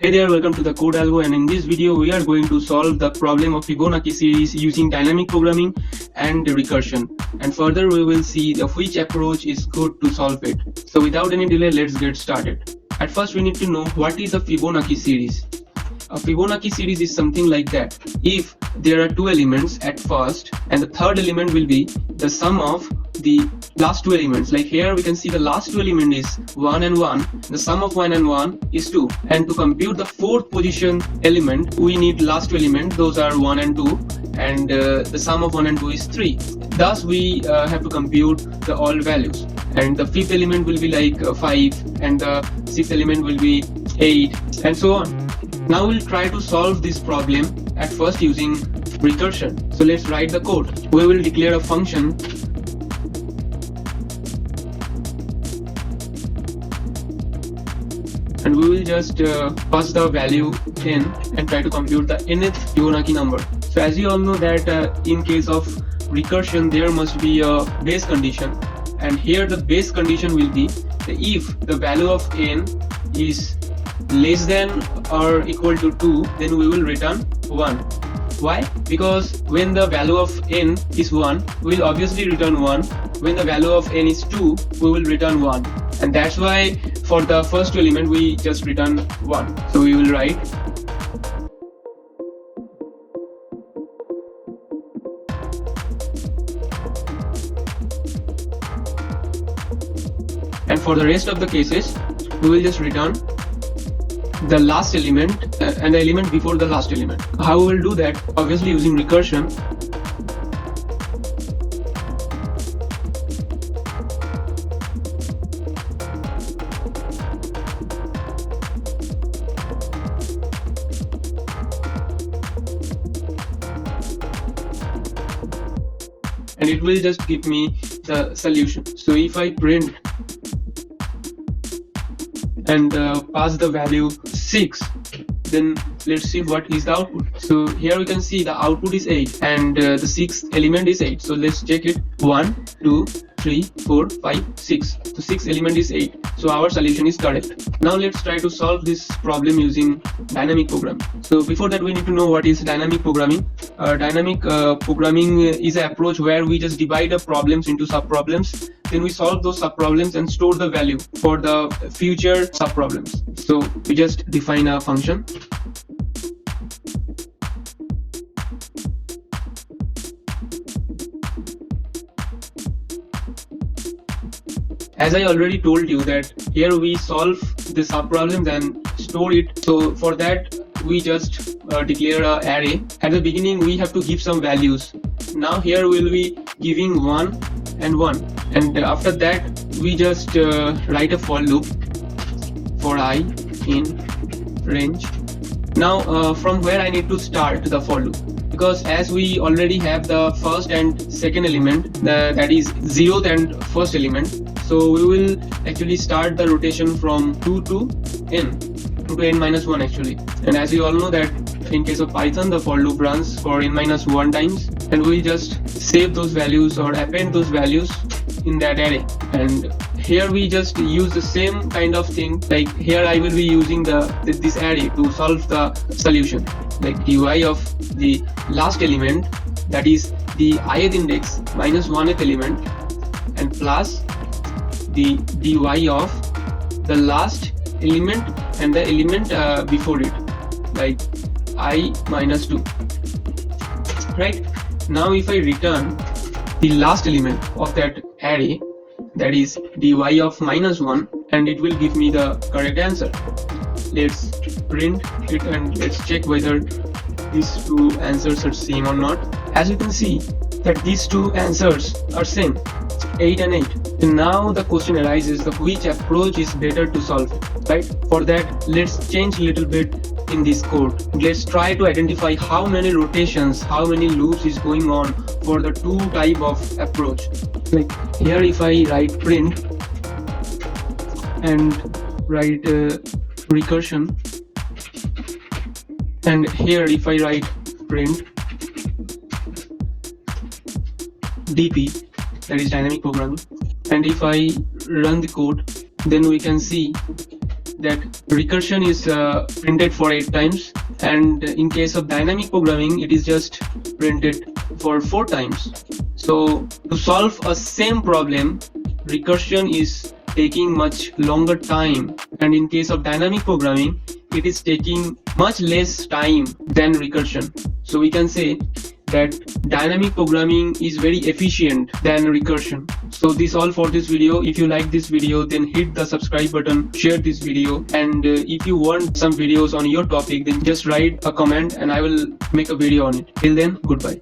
Hey there, welcome to the CodeAlgo, and in this video we are going to solve the problem of Fibonacci series using dynamic programming and recursion, and further we will see which approach is good to solve it. So without any delay, let's get started. At first we need to know what is a Fibonacci series. A Fibonacci series is something like that. If there are two elements at first and the third element will be the sum of the last two elements, like here we can see the last two element is 1 and 1, the sum of 1 and 1 is 2, and to compute the fourth position element we need last two elements, those are 1 and 2, and the sum of 1 and 2 is 3. Thus we have to compute the all values, and the fifth element will be like 5, and the sixth element will be 8, and so on. Now we'll try to solve this problem at first using recursion. So let's write the code. We will declare a function and we will just pass the value n and try to compute the nth Fibonacci number. So as you all know that in case of recursion there must be a base condition, and here the base condition will be if the value of n is less than or equal to 2, then we will return 1. Why? Because when the value of n is 1, we will obviously return 1. When the value of n is 2, we will return 1. And that's why for the first element we just return 1. So we will write and for the rest of the cases we will just return the last element and the element before the last element. How we will do that? Obviously using recursion. And it will just give me the solution. So if I print and pass the value 6, then let's see what is the output. So here we can see the output is 8 and the sixth element is 8. So let's check it. 1, 2, 3, 4, 5, 6. So sixth element is 8. So our solution is correct. Now let's try to solve this problem using dynamic programming. So before that we need to know what is dynamic programming. Dynamic programming is an approach where we just divide the problems into sub-problems. Then we solve those sub-problems and store the value for the future sub-problems. So we just define a function. As I already told you that here we solve the sub-problems and store it. So for that we just declare an array. At the beginning we have to give some values. Now here we'll be giving 1 and 1, and after that we just write a for loop for I in range. Now from where I need to start the for loop, because as we already have the first and second element, that is 0th and first element, so we will actually start the rotation from 2 to n minus 1 actually. And as you all know that in case of Python the for loop runs for n minus 1 times, and we'll just save those values or append those values in that array. And here we just use the same kind of thing, like here I will be using this array to solve the solution, like dy of the last element, that is the ith index minus 1th element, and plus the dy of the last element and the element before it, like I minus 2. Right? Now if I return the last element of that array, that is dy of minus 1, and it will give me the correct answer. Let's print it and let's check whether these two answers are same or not. As you can see that these two answers are same, 8 and 8. And now the question arises of which approach is better to solve it, right? For that let's change a little bit in this code. Let's try to identify how many rotations, how many loops is going on for the two type of approach. Like here if I write print and write recursion, and here if I write print dp, that is dynamic programming, and if I run the code, then we can see that recursion is printed for 8 times, and in case of dynamic programming it is just printed for 4 times. So to solve a same problem, recursion is taking much longer time, and in case of dynamic programming it is taking much less time than recursion. So we can say that dynamic programming is very efficient than recursion. So this all for this video. If you like this video, then hit the subscribe button, share this video, and if you want some videos on your topic, then just write a comment and I will make a video on it. Till then, goodbye.